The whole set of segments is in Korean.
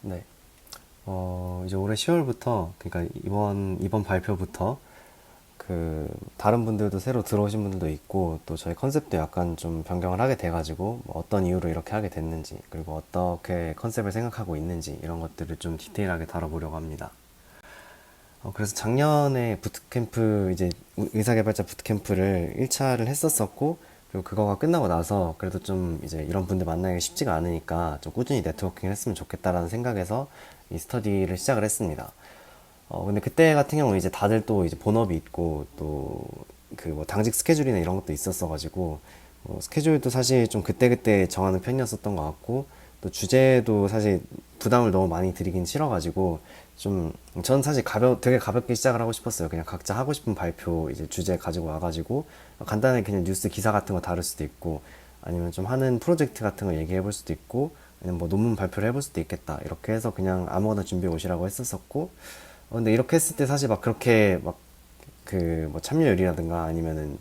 네. 이제 올해 10월부터, 그러니까 이번 발표부터, 다른 분들도 새로 들어오신 분들도 있고, 또 저희 컨셉도 약간 좀 변경을 하게 돼가지고, 뭐 어떤 이유로 이렇게 하게 됐는지, 그리고 어떻게 컨셉을 생각하고 있는지, 이런 것들을 좀 디테일하게 다뤄보려고 합니다. 그래서 작년에 부트캠프, 이제 의사개발자 부트캠프를 1차를 했었었고, 그리고 그거가 끝나고 나서 그래도 좀 이제 이런 분들 만나기 쉽지가 않으니까 좀 꾸준히 네트워킹을 했으면 좋겠다라는 생각에서 이 스터디를 시작을 했습니다. 근데 그때 같은 경우는 이제 다들 또 이제 본업이 있고 또 그 뭐 당직 스케줄이나 이런 것도 있었어가지고 스케줄도 사실 좀 그때그때 정하는 편이었었던 것 같고 또 주제도 사실 부담을 너무 많이 드리긴 싫어가지고 좀 전 사실 되게 가볍게 시작을 하고 싶었어요. 그냥 각자 하고 싶은 발표 이제 주제 가지고 와가지고 간단하게 그냥 뉴스 기사 같은 거 다룰 수도 있고 아니면 좀 하는 프로젝트 같은 거 얘기해 볼 수도 있고 아니면 뭐 논문 발표를 해볼 수도 있겠다 이렇게 해서 그냥 아무거나 준비해 오시라고 했었었고 근데 이렇게 했을 때 사실 막 그렇게 막 그 뭐 참여율이라든가 아니면은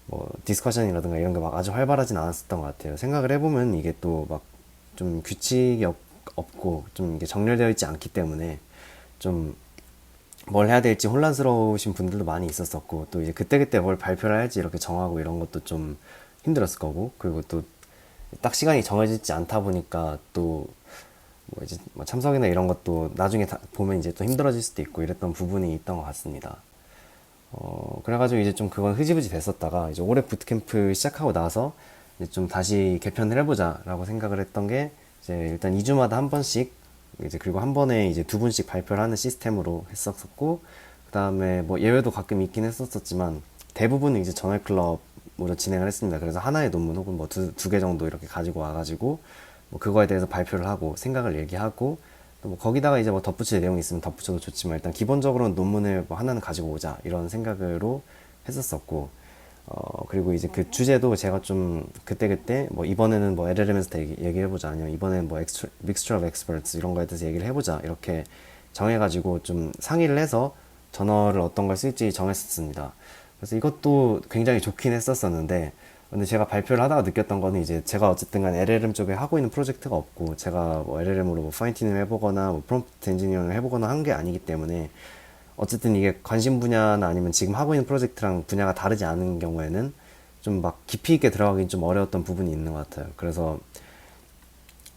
뭐 디스커션이라든가 이런 게 막 아주 활발하진 않았었던 것 같아요. 생각을 해보면 이게 또 막 좀 규칙이 없고 좀 이게 정렬되어 있지 않기 때문에 좀 뭘 해야 될지 혼란스러우신 분들도 많이 있었었고 또 이제 그때그때 뭘 발표를 할지 이렇게 정하고 이런 것도 좀 힘들었을 거고 그리고 또 딱 시간이 정해지지 않다 보니까 또 뭐 이제 뭐 참석이나 이런 것도 나중에 보면 이제 또 힘들어질 수도 있고 이랬던 부분이 있던 것 같습니다. 그래가지고 이제 좀 그건 흐지부지 됐었다가 이제 올해 부트캠프 시작하고 나서 이제 좀 다시 개편을 해보자라고 생각을 했던 게 이제 일단 2주마다 한 번씩 이제 그리고 한 번에 이제 두 분씩 발표를 하는 시스템으로 했었었고 그다음에 뭐 예외도 가끔 있긴 했었었지만 대부분 이제 저널 클럽으로 진행을 했습니다. 그래서 하나의 논문 혹은 뭐 두 개 정도 이렇게 가지고 와가지고 뭐 그거에 대해서 발표를 하고 생각을 얘기하고 또 뭐 거기다가 이제 뭐 덧붙일 내용이 있으면 덧붙여도 좋지만 일단 기본적으로는 논문을 뭐 하나는 가지고 오자 이런 생각으로 했었었고 그리고 이제 그 주제도 제가 좀 그때그때 뭐 이번에는 뭐 LLM에서 얘기해보자 아니면 이번에는 뭐 Mixture of Experts 이런 거에 대해서 얘기를 해보자 이렇게 정해가지고 좀 상의를 해서 저널을 어떤 걸 쓸지 정했었습니다. 그래서 이것도 굉장히 좋긴 했었었는데 근데 제가 발표를 하다가 느꼈던 거는 이제 제가 어쨌든 간 LLM 쪽에 하고 있는 프로젝트가 없고 제가 뭐 LLM으로 뭐 파인튜닝을 해보거나 뭐 프롬프트 엔지니어링을 해보거나 한 게 아니기 때문에 어쨌든 이게 관심 분야나 아니면 지금 하고 있는 프로젝트랑 분야가 다르지 않은 경우에는 좀 막 깊이 있게 들어가긴 좀 어려웠던 부분이 있는 것 같아요. 그래서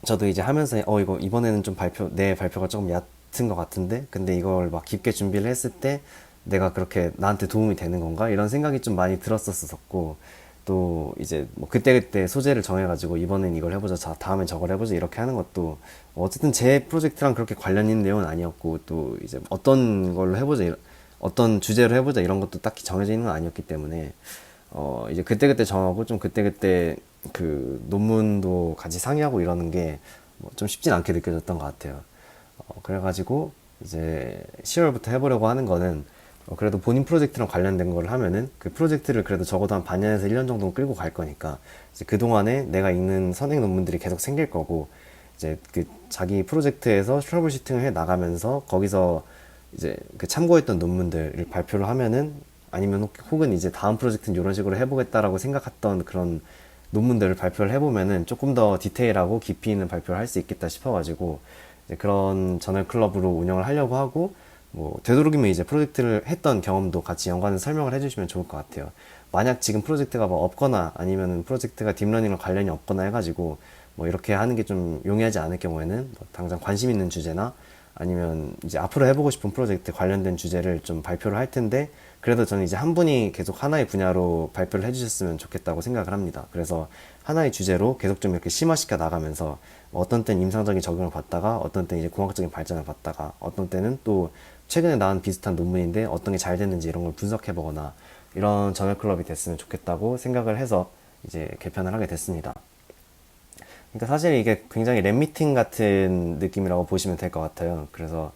저도 이제 하면서 이거 이번에는 좀 내 발표가 조금 얕은 것 같은데 근데 이걸 막 깊게 준비를 했을 때 내가 그렇게 나한테 도움이 되는 건가 이런 생각이 좀 많이 들었었었고 또 이제 뭐 그때그때 소재를 정해가지고 이번엔 이걸 해보자 자 다음엔 저걸 해보자 이렇게 하는 것도 어쨌든 제 프로젝트랑 그렇게 관련 있는 내용은 아니었고 또 이제 어떤 걸로 해보자 어떤 주제로 해보자 이런 것도 딱히 정해져 있는 건 아니었기 때문에 이제 그때그때 정하고 좀 그때그때 그 논문도 같이 상의하고 이러는 게 뭐 좀 쉽진 않게 느껴졌던 것 같아요. 그래가지고 이제 10월부터 해보려고 하는 거는 그래도 본인 프로젝트랑 관련된 걸 하면은 그 프로젝트를 그래도 적어도 한 반년에서 1년 정도는 끌고 갈 거니까 이제 그동안에 내가 읽는 선행 논문들이 계속 생길 거고 이제 그 자기 프로젝트에서 트러블 슈팅을 해 나가면서 거기서 이제 그 참고했던 논문들을 발표를 하면은 아니면 혹은 이제 다음 프로젝트는 이런 식으로 해보겠다라고 생각했던 그런 논문들을 발표를 해보면은 조금 더 디테일하고 깊이 있는 발표를 할 수 있겠다 싶어가지고 이제 그런 저널 클럽으로 운영을 하려고 하고 뭐 되도록이면 이제 프로젝트를 했던 경험도 같이 연관해서 설명을 해주시면 좋을 것 같아요. 만약 지금 프로젝트가 뭐 없거나 아니면 프로젝트가 딥러닝과 관련이 없거나 해가지고 뭐 이렇게 하는 게 좀 용이하지 않을 경우에는 뭐 당장 관심 있는 주제나 아니면 이제 앞으로 해보고 싶은 프로젝트 관련된 주제를 좀 발표를 할 텐데 그래도 저는 이제 한 분이 계속 하나의 분야로 발표를 해주셨으면 좋겠다고 생각을 합니다. 그래서 하나의 주제로 계속 좀 이렇게 심화시켜 나가면서 뭐 어떤 때는 임상적인 적용을 받다가 어떤 때는 이제 공학적인 발전을 받다가 어떤 때는 또 최근에 나온 비슷한 논문인데 어떤 게 잘 됐는지 이런 걸 분석해 보거나 이런 저널 클럽이 됐으면 좋겠다고 생각을 해서 이제 개편을 하게 됐습니다. 그러니까 사실 이게 굉장히 랩미팅 같은 느낌이라고 보시면 될 것 같아요. 그래서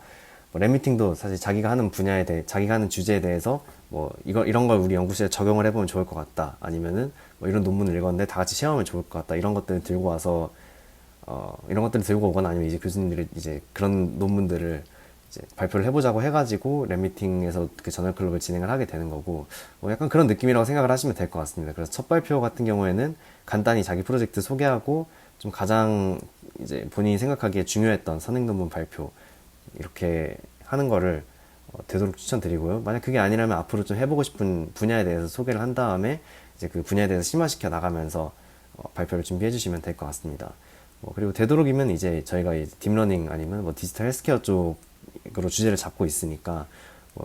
뭐 랩미팅도 사실 자기가 하는 분야에 대해, 자기가 하는 주제에 대해서 뭐 이런 걸 우리 연구실에 적용을 해보면 좋을 것 같다. 아니면은 뭐 이런 논문을 읽었는데 다 같이 시험하면 좋을 것 같다. 이런 것들을 들고 와서 이런 것들을 들고 오거나 아니면 이제 교수님들이 이제 그런 논문들을 이제 발표를 해보자고 해가지고 랩미팅에서 그 저널 클럽을 진행을 하게 되는 거고 뭐 약간 그런 느낌이라고 생각을 하시면 될 것 같습니다. 그래서 첫 발표 같은 경우에는 간단히 자기 프로젝트 소개하고 좀 가장 이제 본인이 생각하기에 중요했던 선행논문 발표 이렇게 하는 거를 되도록 추천드리고요. 만약 그게 아니라면 앞으로 좀 해보고 싶은 분야에 대해서 소개를 한 다음에 이제 그 분야에 대해서 심화시켜 나가면서 발표를 준비해 주시면 될 것 같습니다. 그리고 되도록이면 이제 저희가 이제 딥러닝 아니면 뭐 디지털 헬스케어 쪽으로 주제를 잡고 있으니까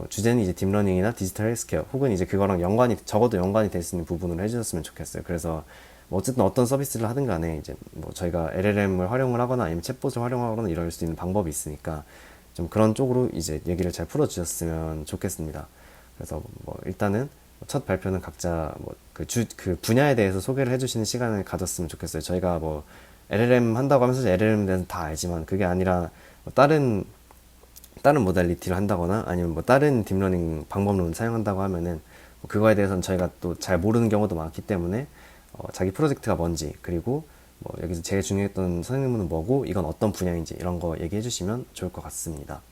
주제는 이제 딥러닝이나 디지털 헬스케어 혹은 이제 그거랑 적어도 연관이 될 수 있는 부분으로 해주셨으면 좋겠어요. 그래서 뭐 어쨌든 어떤 서비스를 하든 간에 이제 뭐 저희가 LLM을 활용을 하거나 아니면 챗봇을 활용하거나 이럴 수 있는 방법이 있으니까 좀 그런 쪽으로 이제 얘기를 잘 풀어주셨으면 좋겠습니다. 그래서 뭐 일단은 첫 발표는 각자 뭐 그 분야에 대해서 소개를 해주시는 시간을 가졌으면 좋겠어요. 저희가 뭐 LLM 한다고 하면서 LLM에 대해서 다 알지만 그게 아니라 뭐 다른 모달리티를 한다거나 아니면 뭐 다른 딥러닝 방법론을 사용한다고 하면은 뭐 그거에 대해서는 저희가 또 잘 모르는 경우도 많기 때문에 자기 프로젝트가 뭔지 그리고 뭐 여기서 제일 중요했던 선생님은 뭐고 이건 어떤 분야인지 이런 거 얘기해 주시면 좋을 것 같습니다.